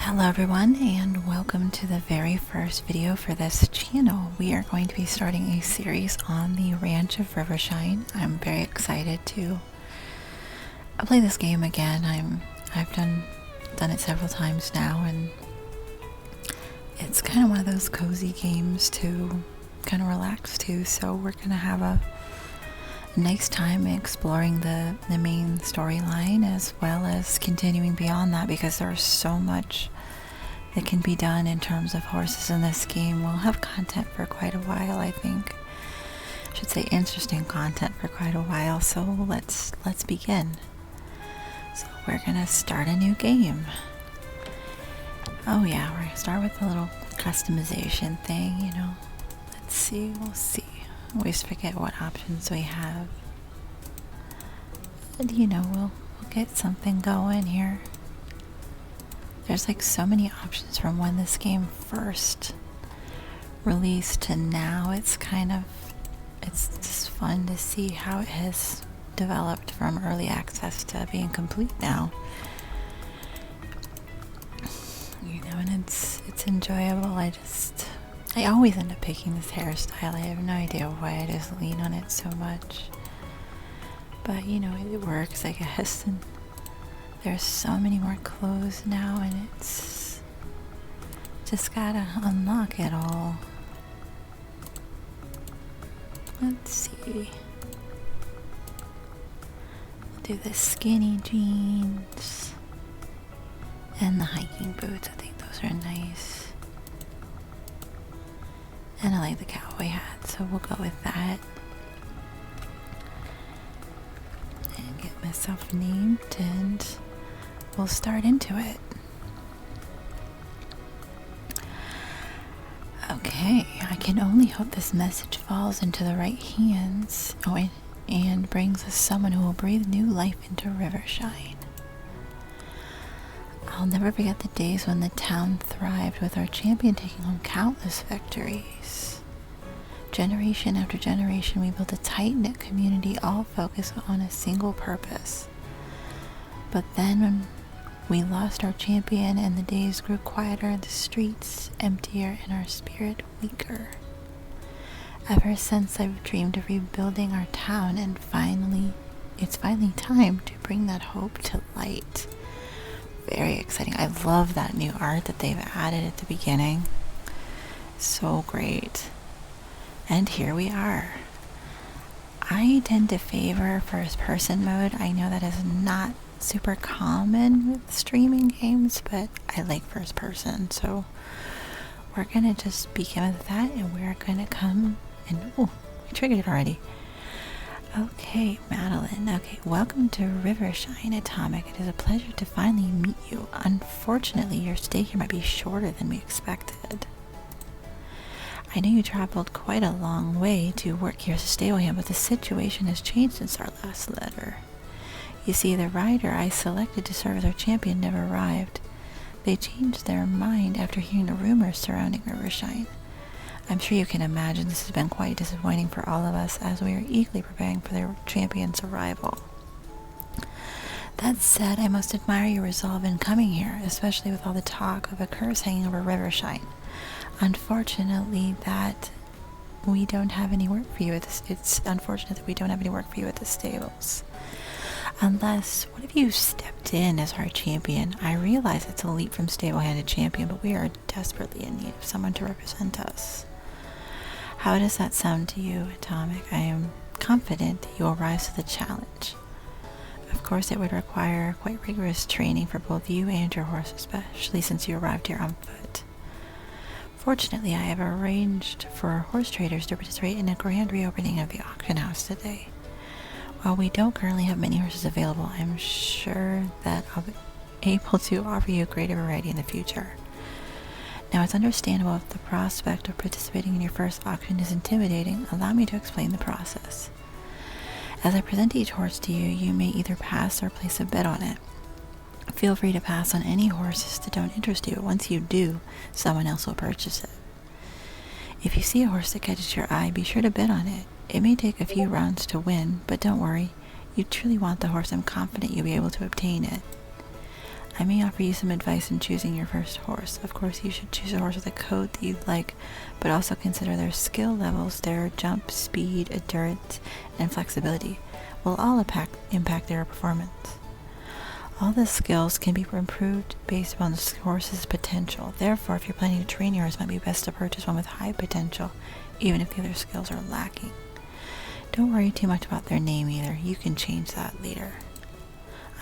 Hello everyone, and welcome to the very first video for this channel. We are going to be starting a series on the Ranch of Rivershine. I'm very excited to play this game again. I've done it several times now, and it's kind of one of those cozy games to kind of relax to, so we're gonna have a nice time exploring the main storyline as well as continuing beyond that, because there's so much that can be done in terms of horses in this game. We'll have content for quite a while, I think. I should say interesting content for quite a while, so let's begin. So we're gonna start a new game. Oh yeah, we're gonna start with the little customization thing, you know. Let's see, we'll see. Always forget what options we have. But you know, we'll get something going here. There's like so many options from when this game first released to now. It's just fun to see how it has developed from early access to being complete now. You know, and it's enjoyable. I always end up picking this hairstyle. I have no idea why I just lean on it so much. But, you know, it works, I guess. And there's so many more clothes now, and it's just gotta unlock it all. Let's see. We'll do the skinny jeans and the hiking boots. I think those are nice. And I like the cowboy hat, so we'll go with that. And get myself named, and we'll start into it. Okay, I can only hope this message falls into the right hands. Oh, and brings us someone who will breathe new life into Rivershine. I'll never forget the days when the town thrived, with our champion taking home countless victories. Generation after generation, we built a tight-knit community, all focused on a single purpose. But then when we lost our champion and the days grew quieter, the streets emptier, and our spirit weaker. Ever since, I've dreamed of rebuilding our town, and it's finally time to bring that hope to light. Very exciting. I love that new art that they've added at the beginning. So great. And here we are. I tend to favor first person mode. I know that is not super common with streaming games, but I like first person, so we're gonna just begin with that, and we're gonna come and we triggered it already. Okay, Madeline. Okay, welcome to Rivershine, Atomic. It is a pleasure to finally meet you. Unfortunately, your stay here might be shorter than we expected. I know you traveled quite a long way to work here as a stable hand, but the situation has changed since our last letter. You see, the rider I selected to serve as our champion never arrived. They changed their mind after hearing the rumors surrounding Rivershine. I'm sure you can imagine this has been quite disappointing for all of us, as we are eagerly preparing for their champion's arrival. That said, I most admire your resolve in coming here, especially with all the talk of a curse hanging over Rivershine. Unfortunately, we don't have any work for you at this. It's unfortunate that we don't have any work for you at the stables. Unless, what if you stepped in as our champion? I realize it's a leap from stable hand to champion, but we are desperately in need of someone to represent us. How does that sound to you, Atomic? I am confident that you will rise to the challenge. Of course, it would require quite rigorous training for both you and your horse, especially since you arrived here on foot. Fortunately, I have arranged for horse traders to participate in a grand reopening of the auction house today. While we don't currently have many horses available, I'm sure that I'll be able to offer you a greater variety in the future. Now, it's understandable if the prospect of participating in your first auction is intimidating. Allow me to explain the process. As I present each horse to you, you may either pass or place a bet on it. Feel free to pass on any horses that don't interest you. Once you do, someone else will purchase it. If you see a horse that catches your eye, be sure to bet on it. It may take a few rounds to win, but don't worry. You truly want the horse. I'm confident you'll be able to obtain it. I may offer you some advice in choosing your first horse. Of course, you should choose a horse with a coat that you like, but also consider their skill levels, their jump, speed, endurance, and flexibility will all impact their performance. All the skills can be improved based upon the horse's potential. Therefore, if you're planning to train yours, it might be best to purchase one with high potential, even if the other skills are lacking. Don't worry too much about their name either. You can change that later.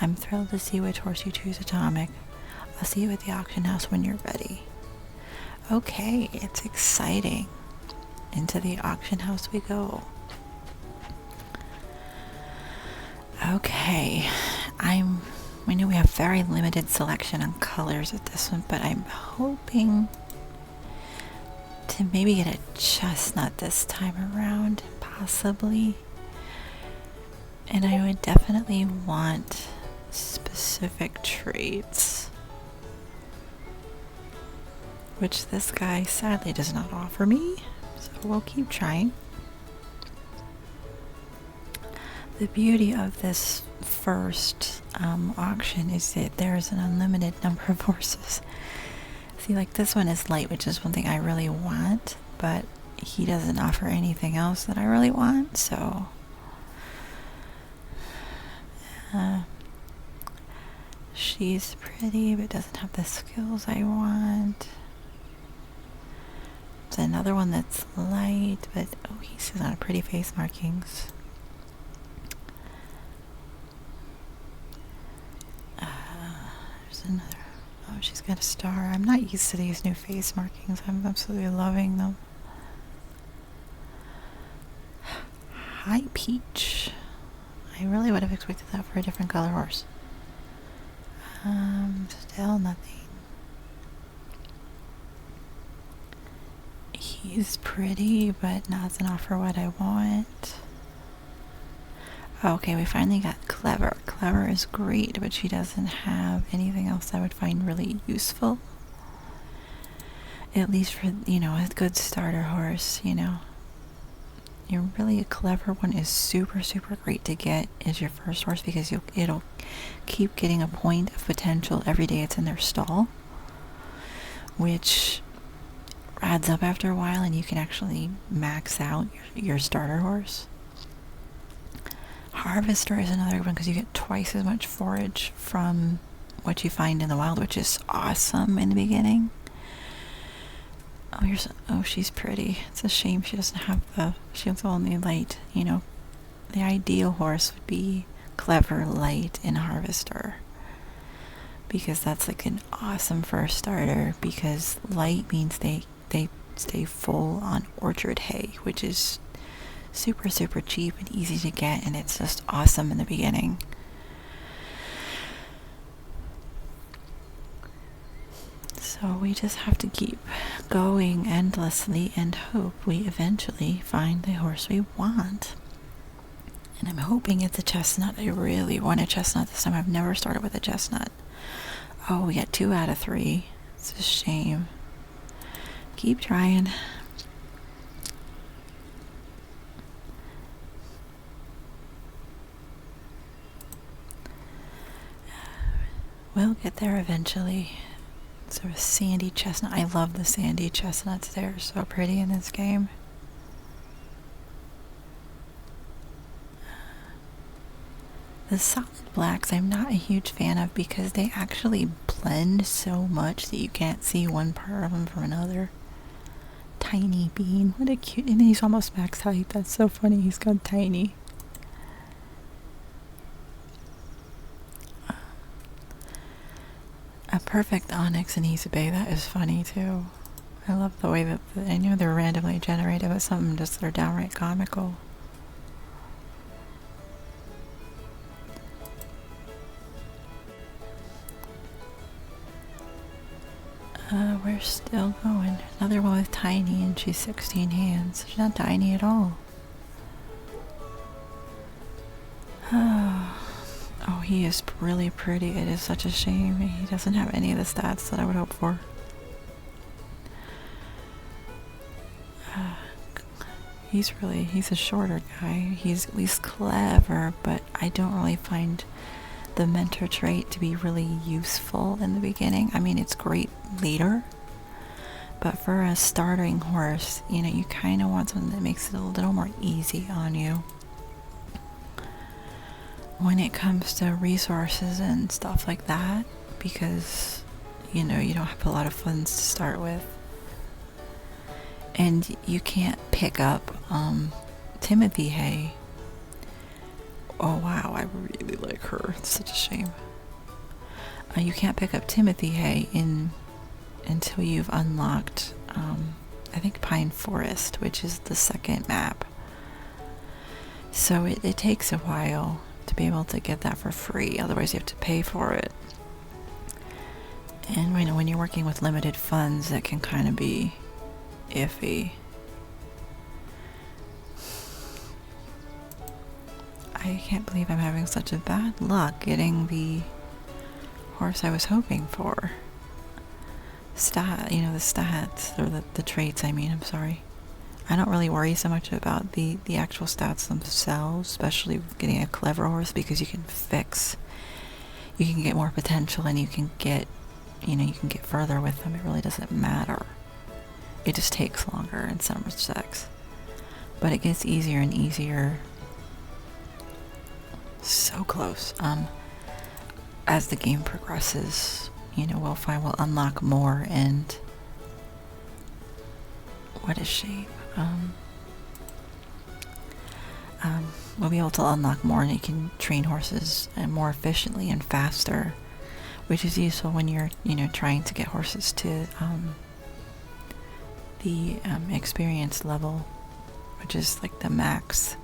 I'm thrilled to see which horse you choose, Atomic. I'll see you at the auction house when you're ready. Okay, it's exciting. Into the auction house we go. Okay, I know we have very limited selection on colors at this one, but I'm hoping to maybe get a chestnut this time around, possibly. And I would definitely want specific traits, which this guy sadly does not offer me, so we'll keep trying. The beauty of this first auction is that there's an unlimited number of horses. See, like this one is light, which is one thing I really want, but he doesn't offer anything else that I really want, so she's pretty but doesn't have the skills I want. There's another one that's light, but he's not a pretty face markings. There's another. She's got a star. I'm not used to these new face markings. I'm absolutely loving them. Hi, Peach. I really would have expected that for a different color horse. Still nothing. He's pretty, but doesn't offer what I want. Okay, we finally got Clever. Clever is great, but she doesn't have anything else I would find really useful. At least for, a good starter horse, You're really a Clever one is super, super great to get as your first horse because it'll keep getting a point of potential every day it's in their stall, which adds up after a while, and you can actually max out your starter horse. Harvester is another one because you get twice as much forage from what you find in the wild, which is awesome in the beginning. She's pretty. It's a shame she doesn't have she's only light, The ideal horse would be Clever, Light, and Harvester. Because that's like an awesome first starter, because light means they stay full on orchard hay, which is super, super cheap and easy to get, and it's just awesome in the beginning. So we just have to keep going endlessly and hope we eventually find the horse we want. And I'm hoping it's a chestnut. I really want a chestnut this time. I've never started with a chestnut. Oh, we got 2 out of 3. It's a shame. Keep trying. We'll get there eventually. So a sandy chestnut. I love the sandy chestnuts. They're so pretty in this game. The solid blacks I'm not a huge fan of because they actually blend so much that you can't see one part of them from another. Tiny Bean. What a cute... And he's almost max height. That's so funny. He's got tiny. A perfect Onyx and Isabey. That is funny too. I love the way that... I know they're randomly generated, but some of them just are downright comical. We're still going. Another one with tiny, and she's 16 hands. She's not tiny at all. Oh, he is really pretty. It is such a shame he doesn't have any of the stats that I would hope for. He's a shorter guy. He's at least clever, but I don't really find the mentor trait to be really useful in the beginning. I mean, it's great later, but for a starting horse, you know, you kind of want something that makes it a little more easy on you when it comes to resources and stuff like that, because, you know, you don't have a lot of funds to start with. And you can't pick up Timothy Hay. Oh wow, I really like her. It's such a shame. You can't pick up Timothy Hay until you've unlocked, I think, Pine Forest, which is the second map. So it takes a while to be able to get that for free. Otherwise, you have to pay for it. And you know, when you're working with limited funds, that can kind of be iffy. I can't believe I'm having such a bad luck getting the horse I was hoping for. The stats, or the traits, I mean, I'm sorry. I don't really worry so much about the actual stats themselves, especially with getting a clever horse, because you can get more potential, and you can get further with them. It really doesn't matter. It just takes longer in some respects. But it gets easier and easier. So close. As the game progresses, you know, we'll unlock more, and what a shame. We'll be able to unlock more, and you can train horses more efficiently and faster, which is useful when you're, you know, trying to get horses to the experience level, which is like the max,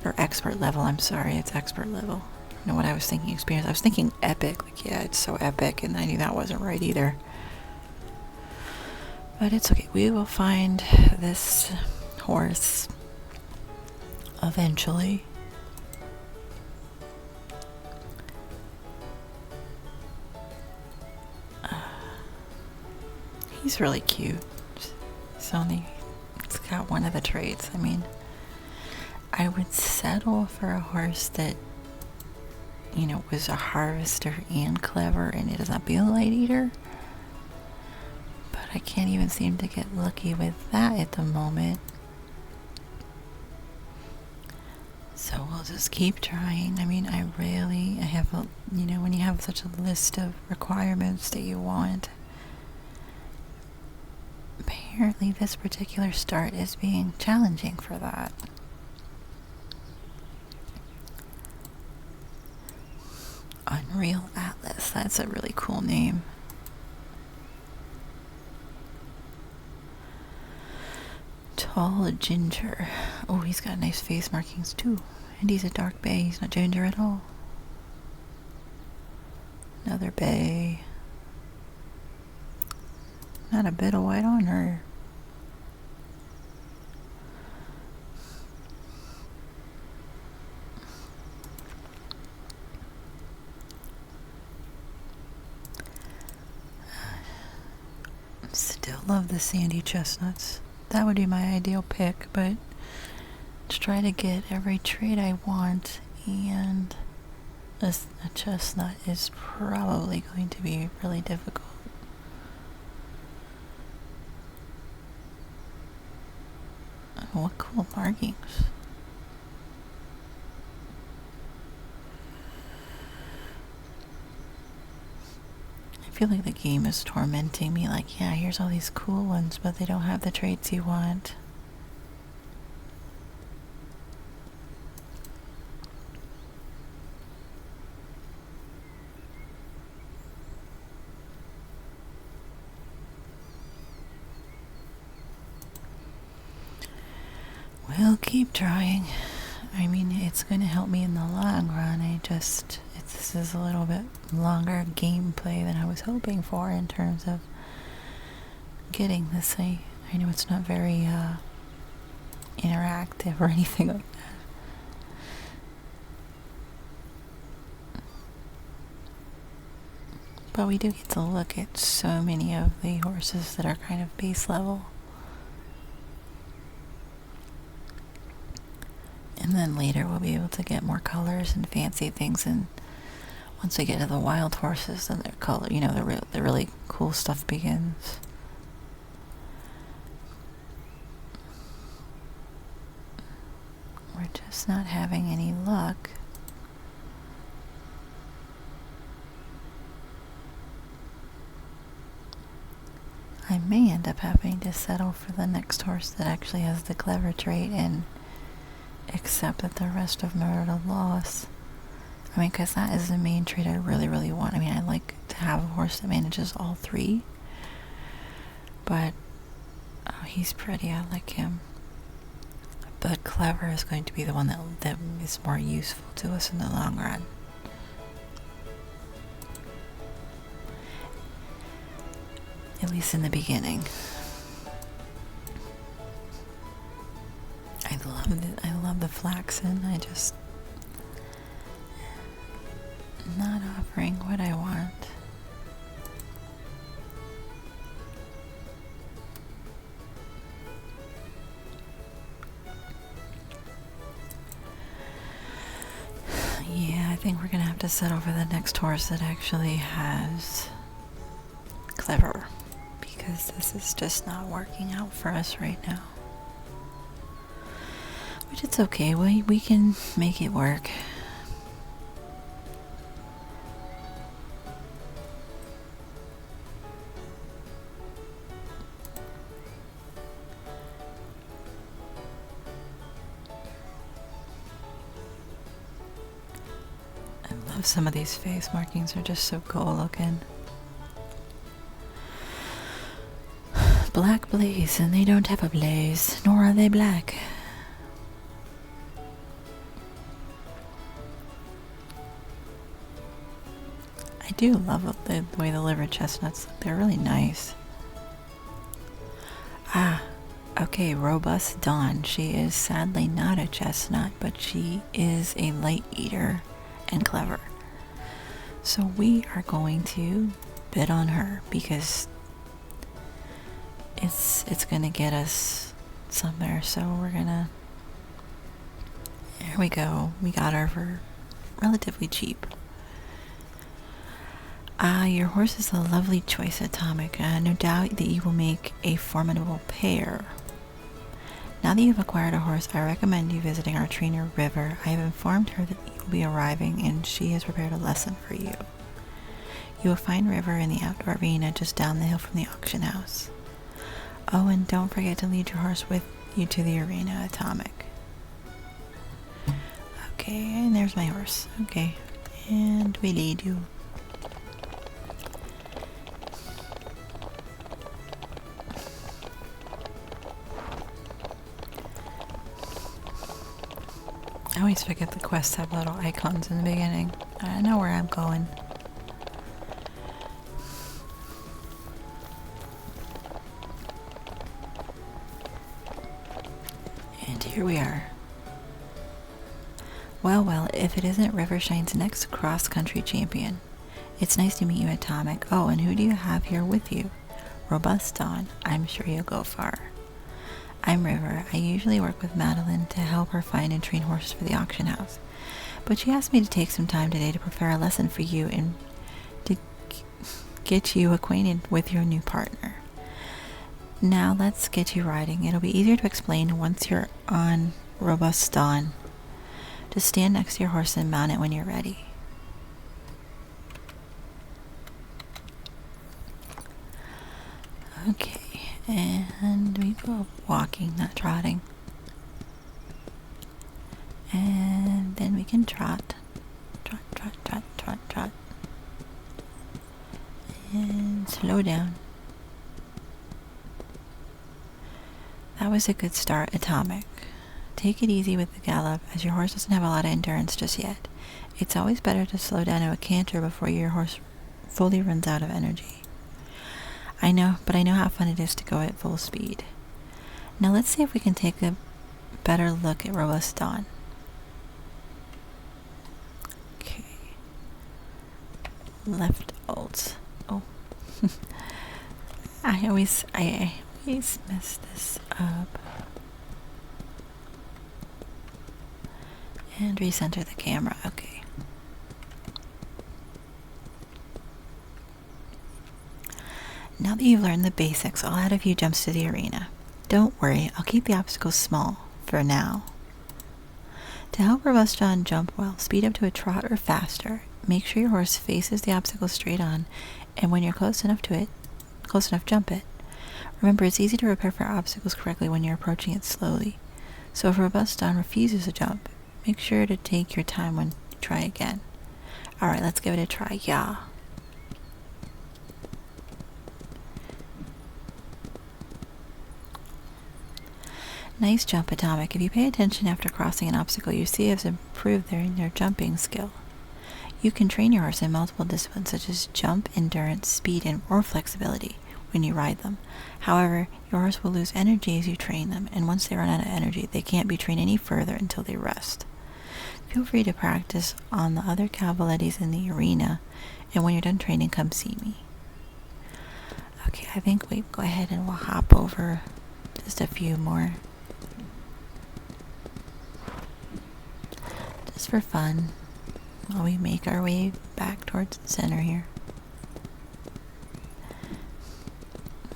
or expert level. I'm sorry, it's expert level. You know what I was thinking? Experience. I was thinking epic. Like, yeah, it's so epic, and I knew that wasn't right either. But it's okay. We will find this horse eventually. He's really cute. It's got one of the traits. I mean, I would settle for a horse that, you know, was a harvester and clever, and it does not be a light eater. But I can't even seem to get lucky with that at the moment. So we'll just keep trying. I mean, I have a, you know, when you have such a list of requirements that you want, apparently this particular start is being challenging for that. Unreal Atlas, that's a really cool name. Tall ginger. Oh, he's got nice face markings too. And he's a dark bay, he's not ginger at all. Another bay. Not a bit of white on her. Still love the sandy chestnuts. That would be my ideal pick, but to try to get every trait I want and a chestnut is probably going to be really difficult. What cool markings. I feel like the game is tormenting me, like, yeah, here's all these cool ones, but they don't have the traits you want. We'll keep trying. I mean, it's going to help me in the long run. This is a little bit longer gameplay than I was hoping for in terms of getting this. I know it's not very interactive or anything like that. But we do get to look at so many of the horses that are kind of base level. And And then later we'll be able to get more colors and fancy things, and once we get to the wild horses, then their color, the really cool stuff begins. We're just not having any luck. I may end up having to settle for the next horse that actually has the clever trait and accept that the rest of them are at a loss. I mean, because that is the main trait I really, really want. I mean, I like to have a horse that manages all three. But, oh, he's pretty. I like him. But clever is going to be the one that is more useful to us in the long run. At least in the beginning. I love the flaxen. I just not offering what I want. Yeah, I think we're gonna have to settle for the next horse that actually has clever, because this is just not working out for us right now. Which it's okay, we can make it work. I love some of these face markings, are just so cool looking. Black blaze, and they don't have a blaze, nor are they black. I do love the way the liver chestnuts look. They're really nice. Ah, okay, Robust Dawn. She is sadly not a chestnut, but she is a light eater and clever. So we are going to bid on her, because it's gonna get us somewhere. So we're gonna, there we go. We got her for relatively cheap. Your horse is a lovely choice, Atomic. No doubt that you will make a formidable pair. Now that you've acquired a horse, I recommend you visiting our trainer, River. I have informed her that you will be arriving, and she has prepared a lesson for you. You will find River in the outdoor arena just down the hill from the auction house. Oh, and don't forget to lead your horse with you to the arena, Atomic. Okay, and there's my horse. Okay, and we lead you. I always forget the quests have little icons in the beginning. I know where I'm going. And here we are. Well, if it isn't Rivershine's next cross-country champion. It's nice to meet you, Atomic. Oh, and who do you have here with you? Robust Dawn. I'm sure you'll go far. I'm River. I usually work with Madeline to help her find and train horses for the auction house. But she asked me to take some time today to prepare a lesson for you and to get you acquainted with your new partner. Now let's get you riding. It'll be easier to explain once you're on Robust Dawn. Just stand next to your horse and mount it when you're ready. Okay. And we go walking, not trotting. And then we can trot. Trot, trot, trot, trot, trot. And slow down. That was a good start, Atomic. Take it easy with the gallop, as your horse doesn't have a lot of endurance just yet. It's always better to slow down to a canter before your horse fully runs out of energy. I know, but I know how fun it is to go at full speed. Now let's see if we can take a better look at Robust Dawn. Okay. Left alt. Oh. I always mess this up. And recenter the camera. Okay. Now that you've learned the basics, I'll add a few jumps to the arena. Don't worry, I'll keep the obstacles small, for now. To help Robust John jump well, speed up to a trot or faster. Make sure your horse faces the obstacle straight on, and when you're close enough, jump it. Remember, it's easy to prepare for obstacles correctly when you're approaching it slowly. So if Robust John refuses to jump, make sure to take your time when you try again. Alright, let's give it a try. Yeah. Nice jump, Atomic. If you pay attention after crossing an obstacle, you see it's improved in your jumping skill. You can train your horse in multiple disciplines such as jump, endurance, speed, or flexibility when you ride them. However, your horse will lose energy as you train them, and once they run out of energy, they can't be trained any further until they rest. Feel free to practice on the other cavalettes in the arena, and when you're done training, come see me. Okay, I think we go ahead and we'll hop over just a few more. Just for fun, while we make our way back towards the center here.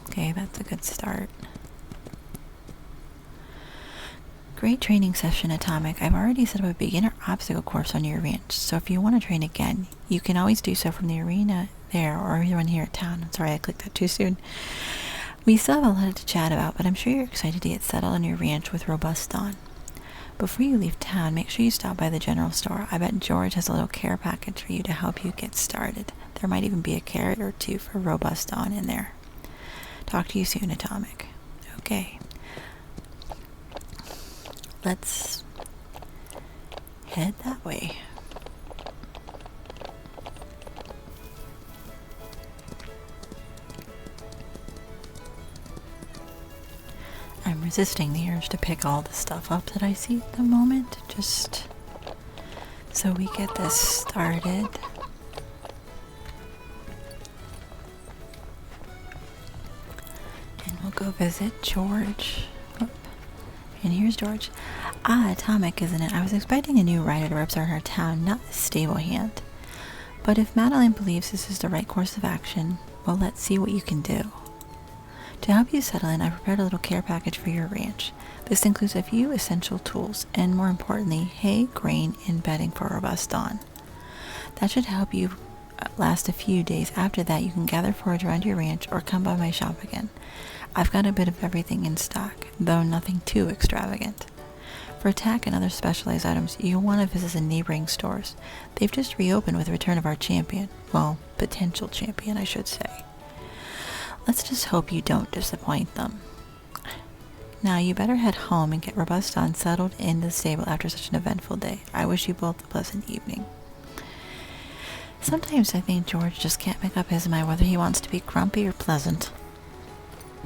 Okay, that's a good start. Great training session, Atomic. I've already set up a beginner obstacle course on your ranch, so if you want to train again, you can always do so from the arena there or everyone here at town. I'm sorry I clicked that too soon. We still have a lot to chat about, but I'm sure you're excited to get settled on your ranch with Robust Dawn. Before you leave town, make sure you stop by the general store. I bet George has a little care package for you to help you get started. There might even be a carrot or two for Robust Dawn in there. Talk to you soon, Atomic. Okay. Let's head that way. I'm resisting the urge to pick all the stuff up that I see at the moment, just so we get this started. And we'll go visit George. Oop. And here's George. Ah, Atomic, isn't it? I was expecting a new rider to represent our town, not a stable hand. But if Madeline believes this is the right course of action, well, let's see what you can do. To help you settle in, I prepared a little care package for your ranch. This includes a few essential tools, and more importantly, hay, grain, and bedding for Robust Dawn. That should help you last a few days. After that, you can gather forage around your ranch or come by my shop again. I've got a bit of everything in stock, though nothing too extravagant. For attack and other specialized items, you'll want to visit the neighboring stores. They've just reopened with the return of our champion. Well, potential champion, I should say. Let's just hope you don't disappoint them. Now, you better head home and get Robust Dawn settled in the stable after such an eventful day. I wish you both a pleasant evening. Sometimes I think George just can't make up his mind whether he wants to be grumpy or pleasant.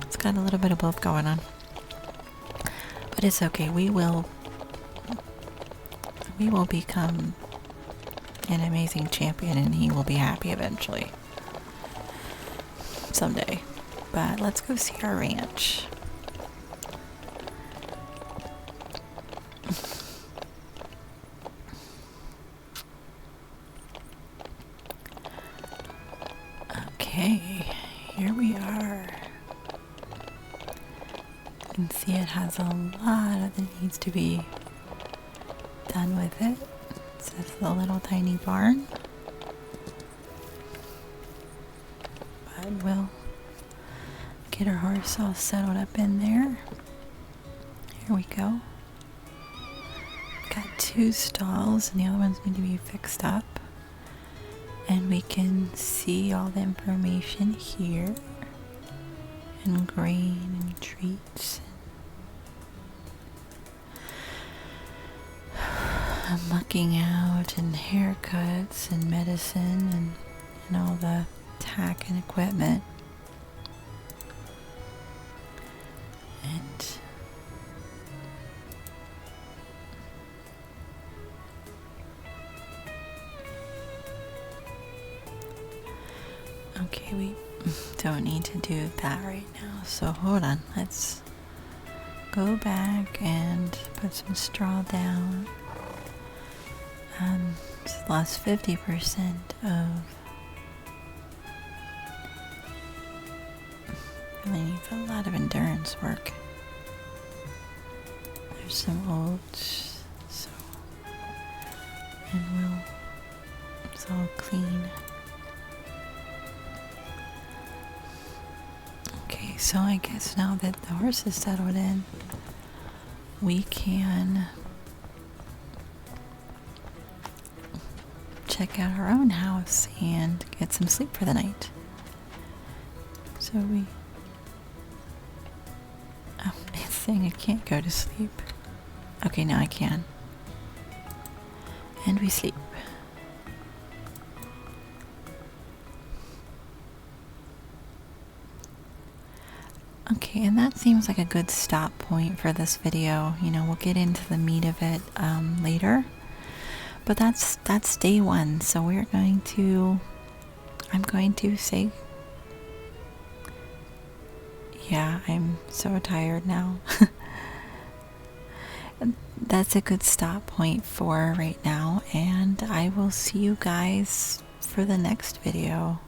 It's got a little bit of both going on. But it's okay. We will become an amazing champion, and he will be happy eventually. Someday. But let's go see our ranch. Okay, here we are. You can see it has a lot that needs to be done with it. It's just a little tiny barn. But we'll get our horse all settled up in there. Here we go. Got 2 stalls and the other ones need to be fixed up. And we can see all the information here. And grain and treats. And mucking out and haircuts and medicine and all the tack and equipment. And okay, we don't need to do that right now, so hold on, let's go back and put some straw down. and lost 50% of. Really needs a lot of endurance work. There's some oats, so, and it's all clean. Okay, so I guess now that the horse is settled in, we can check out our own house and get some sleep for the night. So oh, it's saying I can't go to sleep. Okay, now I can. And we sleep. Okay, and that seems like a good stop point for this video. You know, we'll get into the meat of it later. But that's day one, so I'm going to say, yeah, I'm so tired now. That's a good stop point for right now, and I will see you guys for the next video.